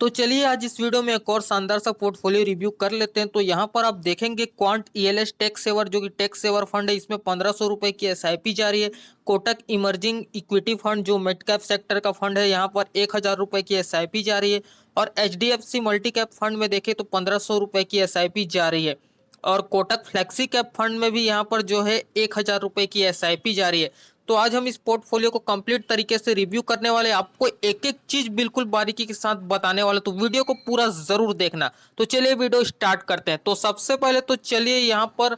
तो चलिए आज इस वीडियो में एक और शानदार सा पोर्टफोलियो रिव्यू कर लेते हैं। तो यहाँ पर आप देखेंगे क्वांट ईएलएस टैक्स सेवर जो कि टैक्स सेवर फंड है, इसमें 1500 रुपए की एसआईपी जारी है। कोटक इमर्जिंग इक्विटी फंड जो मिड कैप सेक्टर का फंड है, यहाँ पर 1000 रुपए की एसआईपी जारी है। और एचडीएफसी मल्टी कैप फंड में देखें तो 1500 रुपए की एसआईपी जारी है। और कोटक फ्लेक्सी कैप फंड में भी यहाँ पर जो है 1000 रुपए की एसआईपी जारी है। तो आज हम इस पोर्टफोलियो को कंप्लीट तरीके से रिव्यू करने वाले, आपको एक एक चीज बिल्कुल बारीकी के साथ बताने वाले, तो वीडियो को पूरा जरूर देखना। तो चलिए वीडियो स्टार्ट करते हैं। तो सबसे पहले तो चलिए यहाँ पर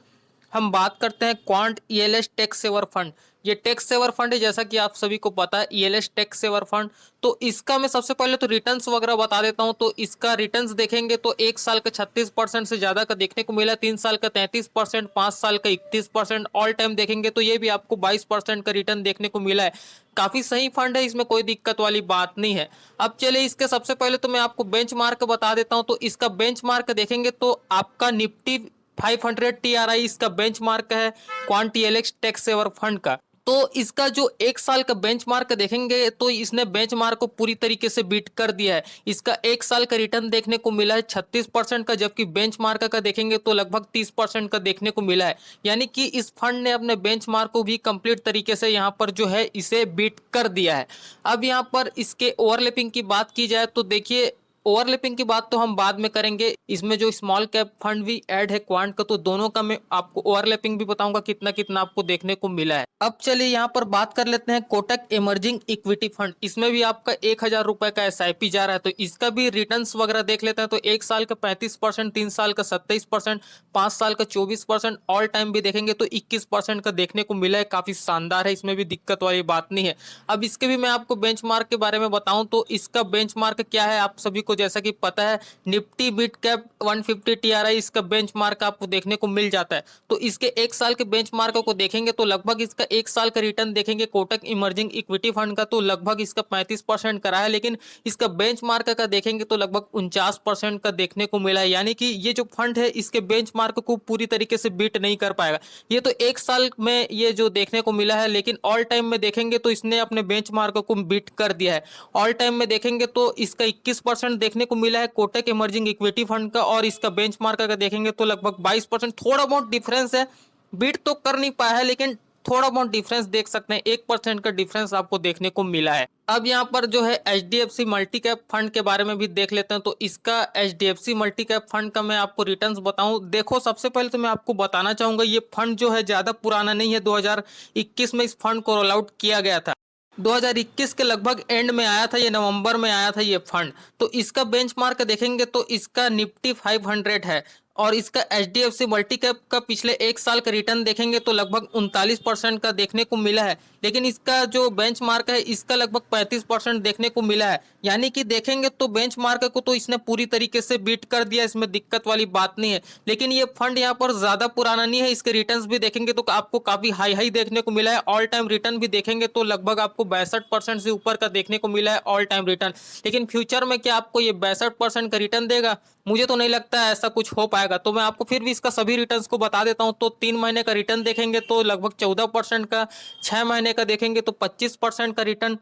हम बात करते हैं quant ELSS tax saver fund. ये टैक्स सेवर फंड है, जैसा कि आप सभी को पता है, ईएलएस टैक्स सेवर फंड। तो इसका मैं सबसे पहले तो रिटर्न्स वगैरह बता देता हूं। तो इसका रिटर्न्स देखेंगे तो 1 साल का 36% से ज्यादा का देखने को मिला, 3 साल का 33%, 5 साल का 31%, ऑल टाइम देखेंगे तो ये भी आपको 22% का रिटर्न देखने को मिला है। काफी सही फंड है, इसमें कोई दिक्कत वाली बात नहीं है। अब चलिए इसके सबसे पहले तो मैं आपको बेंचमार्क बता देता हूं। तो इसका बेंचमार्क देखेंगे तो आपका निफ्टी 500 टीआरआई इसका बेंचमार्क है quant ELSS tax saver fund का। तो इसका जो 1 साल का बेंचमार्क देखेंगे तो इसने बेंचमार्क को पूरी तरीके से बीट कर दिया है। इसका 1 साल का रिटर्न देखने को मिला है 36% का, जबकि बेंचमार्क का देखेंगे तो लगभग 30% का देखने को मिला है। यानी कि इस फंड ने अपने बेंचमार्क को भी कंप्लीट तरीके से यहाँ पर जो है इसे बीट कर दिया है। अब यहाँ पर इसके ओवरलैपिंग की बात की जाए तो देखिए, ओवरलैपिंग की बात तो हम बाद में करेंगे। इसमें जो स्मॉल कैप फंड भी ऐड है क्वांट का, तो दोनों का मैं आपको ओवरलैपिंग भी बताऊंगा कितना कितना आपको देखने को मिला है। अब चलिए यहाँ पर बात कर लेते हैं कोटक इमर्जिंग इक्विटी फंड। इसमें भी आपका 1000 रुपए का एसआईपी जा रहा है। तो इसका भी रिटर्न्स वगैरह देख लेते हैं। तो 1 साल का 35%, 3 साल का 27%, 5 साल का 24%, ऑल टाइम भी देखेंगे तो 21% का देखने को मिला है। काफी शानदार है, इसमें भी दिक्कत वाली बात नहीं है। अब इसके भी मैं आपको बेंचमार्क के बारे में बताऊं तो इसका बेंचमार्क क्या है, आप सभी को जैसा कि पता है, निफ्टी मिड कैप 150 टीआरआई इसका बेंचमार्क आपको देखने को मिल जाता है। तो इसके 1 साल के बेंचमार्क को देखेंगे तो लगभग इसका 1 साल का रिटर्न देखेंगे कोटक इमर्जिंग इक्विटी फंड का, तो लगभग इसका 35% करा है। लेकिन इसका बेंचमार्क का देखेंगे तो लगभग 49% का देखने को मिला है। यानी कि ये जो फंड है इसके बेंचमार्क को पूरी तरीके से बीट नहीं कर पाएगा। ये तो 1 साल में ये जो देखने को मिला है, लेकिन ऑल टाइम में देखेंगे तो इसने अपने बेंचमार्क को बीट कर दिया है। ऑल टाइम में देखेंगे तो इसका 21% देखने को मिला है कोटक इमर्जिंग इक्विटी फंड का, और इसका बेंचमार्क का देखेंगे तो लगभग 22%। थोड़ा बहुत डिफरेंस है, बीट तो कर नहीं पाया है, लेकिन थोड़ा बहुत डिफरेंस देख सकते हैं, 1% का डिफरेंस आपको देखने को मिला है। अब यहाँ पर जो है एचडीएफसी मल्टी कैप फंड के बारे में भी देख लेते हैं। तो इसका एचडीएफसी मल्टी कैप फंड का मैं आपको रिटर्न्स बताऊं, देखो सबसे पहले तो मैं आपको बताना चाहूंगा ये फंड जो है ज्यादा पुराना नहीं है। 2021 में इस फंड को रोल आउट किया गया था। 2021 के लगभग एंड में आया था, ये नवंबर में आया था ये फंड। तो इसका बेंचमार्क देखेंगे तो इसका निफ्टी 500 है। और इसका एचडीएफसी मल्टी कैप का पिछले 1 साल का रिटर्न देखेंगे तो लगभग 39% का देखने को मिला है। लेकिन इसका जो बेंचमार्क है इसका लगभग 35% देखने को मिला है। यानी कि देखेंगे तो बेंचमार्क को तो इसने पूरी तरीके से बीट कर दिया, इसमें दिक्कत वाली बात नहीं है। लेकिन ये फंड यहाँ पर ज्यादा पुराना नहीं है। इसके रिटर्न्स भी देखेंगे तो आपको काफी हाई हाई देखने को मिला है। ऑल टाइम रिटर्न भी देखेंगे तो लगभग आपको 62% से ऊपर का देखने को मिला है ऑल टाइम रिटर्न। लेकिन फ्यूचर में क्या आपको ये 62% का रिटर्न देगा? मुझे तो नहीं लगता है ऐसा कुछ हो पाएगा। तो मैं आपको फिर भी इसका सभी रिटर्न्स को बता देता हूं। तो 3 महीने का रिटर्न देखेंगे तो लगभग 14% का, 6 महीने का देखेंगे तो 25% का रिटर्न,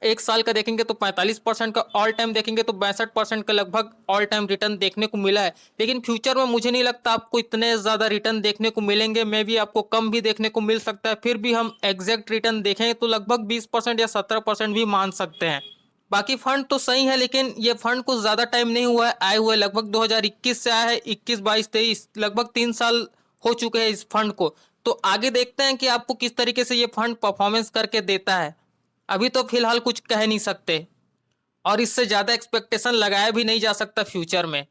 1 साल का देखेंगे तो 45% का, ऑल टाइम देखेंगे तो 62% का लगभग ऑल टाइम रिटर्न देखने को मिला है। लेकिन फ्यूचर में मुझे नहीं लगता आपको इतने ज्यादा रिटर्न देखने को मिलेंगे, मे भी आपको कम भी देखने को मिल सकता है। फिर भी हम एग्जैक्ट रिटर्न देखें तो लगभग 20% या 17% भी मान सकते हैं। बाकी फंड तो सही है, लेकिन ये फंड को ज्यादा टाइम नहीं हुआ है आए हुए, लगभग 2021 से आया है, 21, 22, 23, लगभग 3 साल हो चुके हैं इस फंड को। तो आगे देखते हैं कि आपको किस तरीके से ये फंड परफॉर्मेंस करके देता है। अभी तो फिलहाल कुछ कह नहीं सकते, और इससे ज्यादा एक्सपेक्टेशन लगाया भी नहीं जा सकता फ्यूचर में।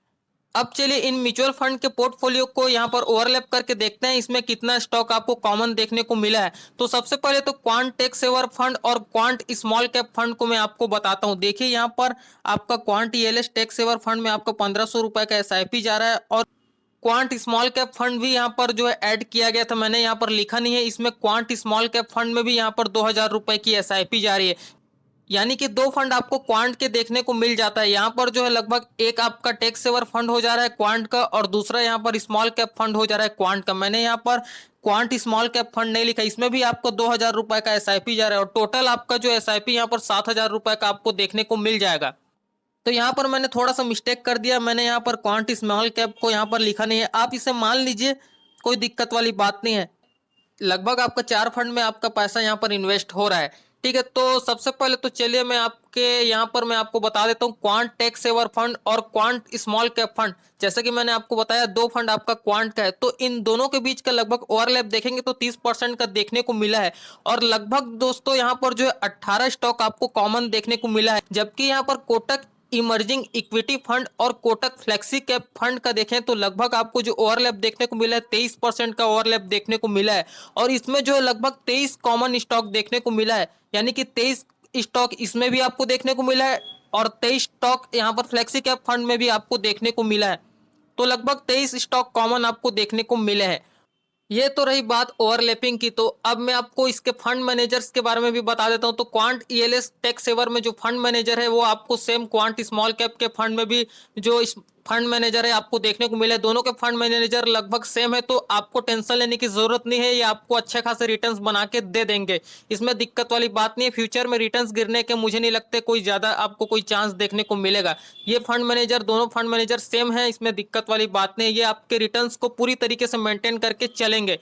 अब चलिए इन म्यूचुअल फंड के पोर्टफोलियो को यहाँ पर ओवरलैप करके देखते हैं, इसमें कितना स्टॉक आपको कॉमन देखने को मिला है। तो सबसे पहले तो क्वांट टैक्स सेवर फंड और क्वांट स्मॉल कैप फंड को मैं आपको बताता हूँ। देखिए यहाँ पर आपका quant ELSS tax saver fund में आपका 1500 रुपए का एसआईपी जा रहा है। और क्वांट स्मॉल कैप फंड भी यहाँ पर जो है ऐड किया गया था, मैंने यहाँ पर लिखा नहीं है। इसमें क्वांट स्मॉल कैप फंड में भी यहाँ पर 2000 रुपए की एसआईपी जा रही है। यानी कि दो फंड आपको क्वांट के देखने को मिल जाता है। यहाँ पर जो है लगभग एक आपका टैक्स सेवर फंड हो जा रहा है क्वांट का, और दूसरा यहाँ पर स्मॉल कैप फंड हो जा रहा है क्वांट का। मैंने यहाँ पर क्वांट स्मॉल कैप फंड नहीं लिखा, इसमें भी आपको 2000 रुपए का एसआईपी जा रहा है। और टोटल आपका जो एसआईपी यहाँ पर 7000 रुपए का आपको देखने को मिल जाएगा। तो यहाँ पर मैंने थोड़ा सा मिस्टेक कर दिया, मैंने यहाँ पर क्वांट स्मॉल कैप को यहाँ पर लिखा नहीं है, आप इसे मान लीजिए, कोई दिक्कत वाली बात नहीं है। लगभग आपका 4 फंड में आपका पैसा यहाँ पर इन्वेस्ट हो रहा है। ठीक है, तो सबसे पहले तो चलिए मैं आपके यहाँ पर मैं आपको बता देता हूँ क्वांट टैक्स सेवर फंड और क्वांट स्मॉल कैप फंड। जैसे कि मैंने आपको बताया 2 फंड आपका क्वांट का है, तो इन दोनों के बीच का लगभग ओवरलैप देखेंगे तो 30% का देखने को मिला है। और लगभग दोस्तों यहाँ पर जो है 18 स्टॉक आपको कॉमन देखने को मिला है, जबकि यहाँ पर कोटक इमर्जिंग इक्विटी फंड और कोटक फ्लेक्सी कैप फंड का देखें तो लगभग आपको जो ओवरलैप देखने को मिला है 23% का ओवरलैप देखने को मिला है। और इसमें जो लगभग 23 कॉमन स्टॉक देखने को मिला है, यानी कि 23 स्टॉक इसमें भी आपको देखने को मिला है और 23 स्टॉक यहाँ पर फ्लेक्सी कैप फंड में भी आपको देखने को मिला है। तो लगभग 23 स्टॉक कॉमन आपको देखने को मिले हैं। ये तो रही बात ओवरलैपिंग की। तो अब मैं आपको इसके फंड मैनेजर्स के बारे में भी बता देता हूं। तो क्वांट ईएलएस टैक्स सेवर में जो फंड मैनेजर है वो आपको सेम क्वांट स्मॉल कैप के फंड में भी जो इस फंड मैनेजर है आपको देखने को मिले। दोनों के फंड मैनेजर लगभग सेम है, तो आपको टेंशन लेने की जरूरत नहीं है, ये आपको अच्छे खासे रिटर्न्स बना के दे देंगे। इसमें दिक्कत वाली बात नहीं है। फ्यूचर में रिटर्न्स गिरने के मुझे नहीं लगते कोई ज्यादा आपको कोई चांस देखने को मिलेगा। ये फंड मैनेजर, दोनों फंड मैनेजर सेम है, इसमें दिक्कत वाली बात नहीं है। ये आपके रिटर्न्स को पूरी तरीके से मेंटेन करके चलेंगे।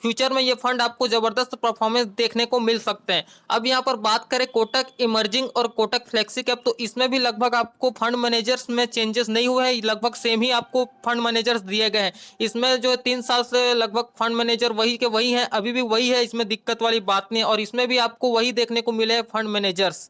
फ्यूचर में ये फंड आपको जबरदस्त परफॉर्मेंस देखने को मिल सकते हैं। अब यहाँ पर बात करें कोटक इमर्जिंग और कोटक फ्लेक्सी कैप, तो इसमें भी लगभग आपको फंड मैनेजर्स में चेंजेस नहीं हुए हैं, लगभग सेम ही आपको फंड मैनेजर्स दिए गए हैं। इसमें जो 3 साल से लगभग फंड मैनेजर वही के वही हैं, अभी भी वही है, इसमें दिक्कत वाली बात नहीं है। और इसमें भी आपको वही देखने को मिले हैं फंड मैनेजर्स,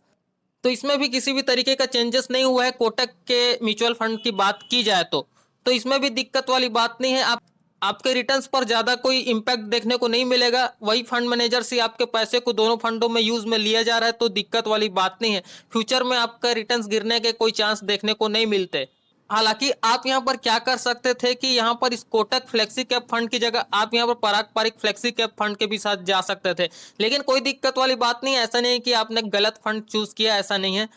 तो इसमें भी किसी भी तरीके का चेंजेस नहीं हुआ है। कोटक के म्यूचुअल फंड की बात की जाए तो इसमें भी दिक्कत वाली बात नहीं है। आपके रिटर्न्स पर ज्यादा कोई इम्पैक्ट देखने को नहीं मिलेगा। वही फंड मैनेजर से आपके पैसे को दोनों फंडों में यूज में लिया जा रहा है, तो दिक्कत वाली बात नहीं है। फ्यूचर में आपका रिटर्न्स गिरने के कोई चांस देखने को नहीं मिलते। हालांकि आप यहां पर क्या कर सकते थे कि यहां पर इस कोटक फ्लेक्सी कैप फंड की जगह आप यहां पर पारंपरिक फ्लेक्सी कैप फंड के भी साथ जा सकते थे, लेकिन कोई दिक्कत वाली बात नहीं है। ऐसा नहीं है कि आपने गलत फंड चूज किया, ऐसा नहीं है।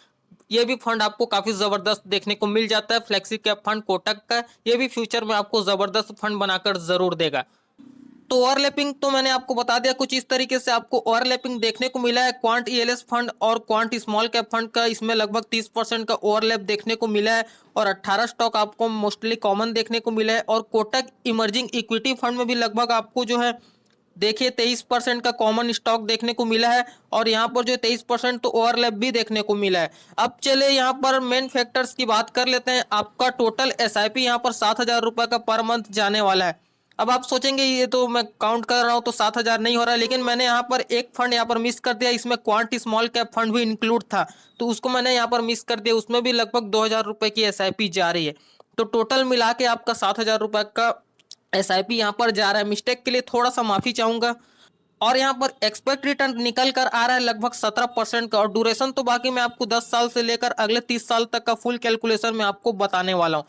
ये भी फंड आपको काफी जबरदस्त देखने को मिल जाता है। फ्लेक्सी कैप फंड कोटक का, ये भी फ्यूचर में आपको जबरदस्त फंड बनाकर जरूर देगा। तो ओवरलैपिंग तो मैंने आपको बता दिया, कुछ इस तरीके से आपको ओवरलैपिंग देखने को मिला है। क्वांट ईएलएस फंड और क्वांट स्मॉल कैप फंड का इसमें लगभग 30% का ओवरलैप देखने को मिला है और 18 स्टॉक आपको मोस्टली कॉमन देखने को मिला है। और कोटक इमर्जिंग इक्विटी फंड में भी लगभग आपको जो है देखिए 23% का कॉमन स्टॉक देखने को मिला है और यहाँ पर जो 23% तो ओवरलैप भी देखने को मिला है। अब चले यहाँ पर मेन फैक्टर्स की बात कर लेते हैं। आपका टोटल एसआईपी यहाँ पर 7,000 रुपये का पर मंथ जाने वाला है। अब आप सोचेंगे ये तो मैं काउंट कर रहा हूँ तो 7,000 नहीं हो रहा है, लेकिन मैंने यहाँ पर एक फंड यहाँ पर मिस कर दिया, इसमें क्वांट स्मॉल कैप फंड भी इंक्लूड था, तो उसको मैंने यहाँ पर मिस कर दिया। उसमें भी लगभग 2,000 रुपये की एसआईपी जा रही है, तो टोटल मिला के आपका 7,000 रुपये का एसआईपी यहाँ पर जा रहा है। मिस्टेक के लिए थोड़ा सा माफी चाहूंगा। और यहाँ पर एक्सपेक्ट रिटर्न निकल कर आ रहा है लगभग 17% का। और ड्यूरेशन तो बाकी मैं आपको 10 साल से लेकर अगले 30 साल तक का फुल कैलकुलेशन मैं आपको बताने वाला हूँ।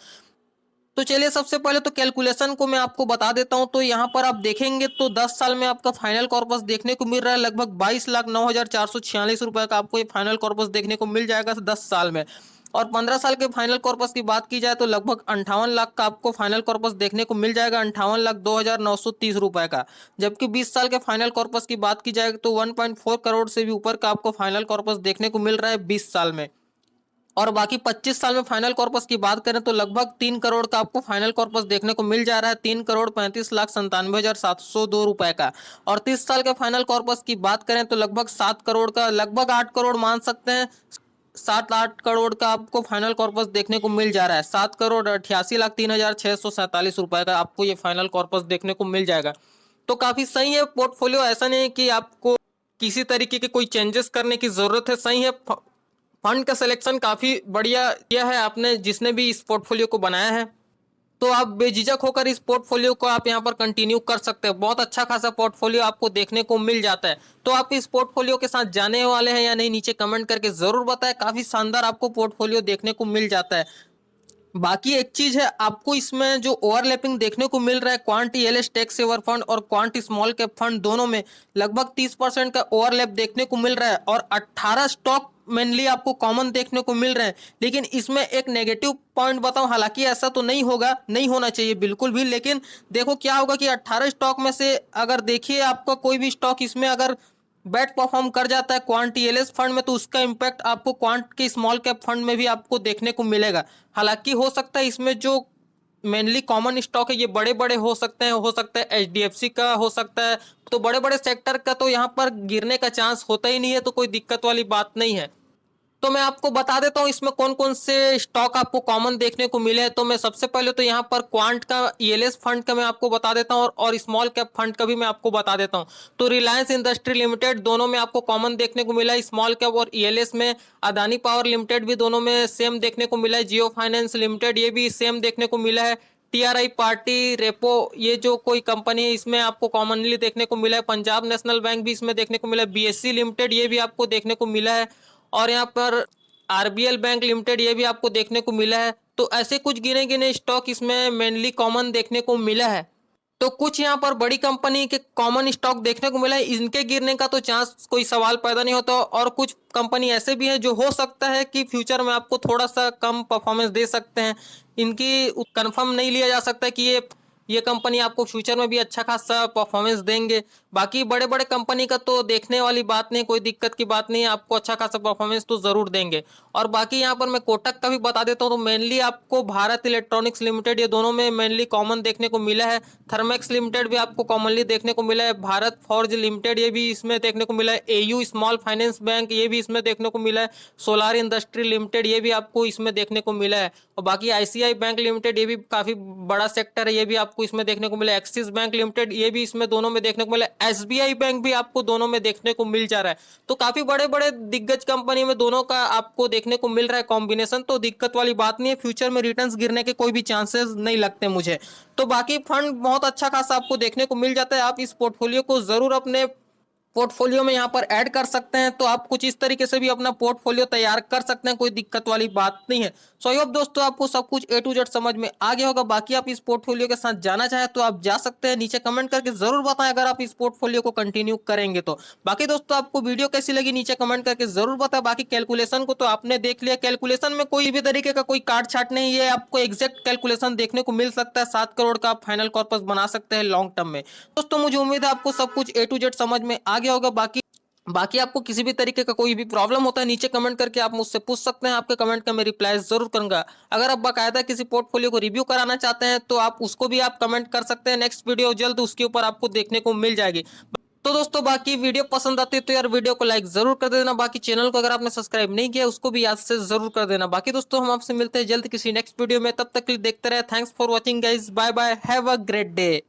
तो चलिए सबसे पहले तो कैलकुलेशन को मैं आपको बता देता हूं। तो यहाँ पर आप देखेंगे तो 10 साल में आपका फाइनल कॉर्पस देखने को मिल रहा है लगभग 22,09,446 रुपए का आपको ये फाइनल कॉर्पस देखने को मिल जाएगा 10 साल में। और 15 साल के फाइनल कॉर्पस की बात की जाए तो लगभग 58 लाख का आपको फाइनल कॉर्पस देखने को मिल जाएगा, 58,02,930 रुपए का। जबकि 20 साल के फाइनल कॉर्पस की बात की जाए तो 1.4 करोड़ से भी ऊपर का आपको फाइनल कॉर्पस देखने को मिल रहा है 20 साल में। और बाकी 25 साल में फाइनल कॉर्पस की बात करें तो लगभग 3 करोड़ का आपको फाइनल कॉर्पस देखने को मिल जा रहा है, 3,35,97,702 रुपए का। और 30 साल के फाइनल कॉर्पस की बात करें तो लगभग 7 करोड़ का, लगभग 8 करोड़ मान सकते हैं, 7-8 करोड़ का आपको फाइनल कॉर्पस देखने को मिल जा रहा है। 7,88,03,647 रुपए का आपको ये फाइनल कॉर्पस देखने को मिल जाएगा। तो काफी सही है पोर्टफोलियो, ऐसा नहीं है कि आपको किसी तरीके के कोई चेंजेस करने की जरूरत है, सही है। फंड का सिलेक्शन काफी बढ़िया किया है आपने, जिसने भी इस पोर्टफोलियो को बनाया है। तो आप बेझिझक होकर इस पोर्टफोलियो को आप यहाँ पर कंटिन्यू कर सकते हैं। बहुत अच्छा खासा पोर्टफोलियो आपको देखने को मिल जाता है। तो आप इस पोर्टफोलियो के साथ जाने वाले हैं या नहीं, नीचे कमेंट करके जरूर बताएं। काफी शानदार आपको पोर्टफोलियो देखने को मिल जाता है। बाकी एक चीज है, आपको इसमें जो ओवरलैपिंग देखने को मिल रहा है quant ELSS tax saver fund और क्वांट स्मॉल कैप फंड दोनों में लगभग 30% का ओवरलैप देखने को मिल रहा है और 18 स्टॉक मेनली आपको कॉमन देखने को मिल रहे हैं। लेकिन इसमें एक नेगेटिव पॉइंट बताऊं, हालांकि ऐसा तो नहीं होगा, नहीं होना चाहिए बिल्कुल भी, लेकिन देखो क्या होगा कि 18 स्टॉक में से अगर देखिए आपका कोई भी स्टॉक इसमें अगर बैड परफॉर्म कर जाता है क्वांट ईएलएस फंड में, तो उसका इम्पैक्ट आपको क्वांट के स्मॉल कैप फंड में भी आपको देखने को मिलेगा। हालांकि हो सकता है इसमें जो मेनली कॉमन स्टॉक है ये बड़े बड़े हो सकते हैं, हो सकता है एचडीएफसी का हो सकता है, तो बड़े बड़े सेक्टर का तो यहाँ पर गिरने का चांस होता ही नहीं है, तो कोई दिक्कत वाली बात नहीं है। तो मैं आपको बता देता हूँ इसमें कौन कौन से स्टॉक आपको कॉमन देखने को मिले हैं। तो मैं सबसे पहले तो यहाँ पर क्वांट का ईएलएस फंड का मैं आपको बता देता हूँ, और स्मॉल कैप फंड का भी मैं आपको बता देता हूँ। तो रिलायंस इंडस्ट्री लिमिटेड दोनों में आपको कॉमन देखने को मिला है, स्मॉल कैप और ईएलएस में। अदानी पावर लिमिटेड भी दोनों में सेम देखने को मिला है। जियो फाइनेंस लिमिटेड ये भी सेम देखने को मिला है। टीआरआई पार्टी रेपो ये जो कोई कंपनी है इसमें आपको कॉमनली देखने को मिला है। पंजाब नेशनल बैंक भी इसमें देखने को मिला है। बीएससी लिमिटेड ये भी आपको देखने को मिला है, और यहाँ पर आरबीएल बैंक लिमिटेड ये भी आपको देखने को मिला है। तो ऐसे कुछ गिने गिने स्टॉक इसमें मेनली कॉमन देखने को मिला है। तो कुछ यहाँ पर बड़ी कंपनी के कॉमन स्टॉक देखने को मिला है, इनके गिरने का तो चांस कोई सवाल पैदा नहीं होता। और कुछ कंपनी ऐसे भी हैं जो हो सकता है कि फ्यूचर में आपको थोड़ा सा कम परफॉर्मेंस दे सकते हैं। इनकी कंफर्म नहीं लिया जा सकता कि ये कंपनी आपको फ्यूचर में भी अच्छा खासा परफॉर्मेंस देंगे। बाकी बड़े बड़े कंपनी का तो देखने वाली बात नहीं, कोई दिक्कत की बात नहीं है, आपको अच्छा खासा परफॉर्मेंस तो जरूर देंगे। और बाकी यहाँ पर मैं कोटक का भी बता देता हूँ, तो मेनली आपको भारत इलेक्ट्रॉनिक्स लिमिटेड ये दोनों में मेनली कॉमन देखने को मिला है। थर्मेक्स लिमिटेड भी आपको कॉमनली देखने को मिला है। भारत फॉर्ज लिमिटेड ये भी इसमें देखने को मिला है। एयू स्मॉल फाइनेंस बैंक ये भी इसमें देखने को मिला है। सोलार इंडस्ट्री लिमिटेड ये भी आपको इसमें देखने को मिला है। और बाकी आईसीआई बैंक लिमिटेड ये भी काफी बड़ा सेक्टर है, ये भी आपको इसमें देखने को मिला है। एक्सिस बैंक लिमिटेड ये भी इसमें दोनों में देखने को मिला है। एसबीआई बैंक भी आपको दोनों में देखने को मिल जा रहा है। तो काफी बड़े बड़े दिग्गज कंपनी में दोनों का आपको देखने को मिल रहा है कॉम्बिनेशन, तो दिक्कत वाली बात नहीं है। फ्यूचर में रिटर्न्स गिरने के कोई भी चांसेस नहीं लगते मुझे। तो बाकी फंड बहुत अच्छा खासा आपको देखने को मिल जाता है। आप इस पोर्टफोलियो को जरूर अपने पोर्टफोलियो में यहाँ पर ऐड कर सकते हैं। तो आप कुछ इस तरीके से भी अपना पोर्टफोलियो तैयार कर सकते हैं, कोई दिक्कत वाली बात नहीं है। सो आई होप दोस्तों आपको सब कुछ ए टू जेड समझ में आ गया होगा। बाकी आप इस पोर्टफोलियो के साथ जाना चाहें तो आप जा सकते हैं, नीचे कमेंट करके जरूर बताएं अगर आप इस पोर्टफोलियो को कंटिन्यू करेंगे तो। बाकी दोस्तों आपको वीडियो कैसी लगी नीचे कमेंट करके जरूर बताएं। बाकी कैलकुलेशन को तो आपने देख लिया, कैलकुलेशन में कोई भी तरीके का कोई काट छाट नहीं है, आपको एग्जैक्ट कैलकुलेशन देखने को मिल सकता है। 7 करोड़ का आप फाइनल कॉर्पस बना सकते हैं लॉन्ग टर्म में। दोस्तों मुझे उम्मीद है आपको सब कुछ ए टू जेड समझ में आ गया होगा। बाकी आपको किसी भी तरीके का कोई भी प्रॉब्लम होता है नीचे कमेंट करके आप मुझसे पूछ सकते हैं, आपके कमेंट का मैं रिप्लाई जरूर करूंगा। अगर आप बाकायदा किसी पोर्टफोलियो को रिव्यू कराना चाहते हैं तो आप उसको भी आप कमेंट कर सकते हैं। नेक्स्ट वीडियो जल्द उसके ऊपर आपको देखने को मिल जाएगी। तो दोस्तों बाकी वीडियो पसंद आती है तो यार वीडियो को लाइक जरूर कर देना। बाकी चैनल को अगर आपने सब्सक्राइब नहीं किया उसको भी याद से जरूर कर देना। बाकी दोस्तों हम आपसे मिलते हैं जल्द किसी नेक्स्ट वीडियो में, तब तक के लिए देखते रहे। Thanks for watching guys, bye bye, have a great day.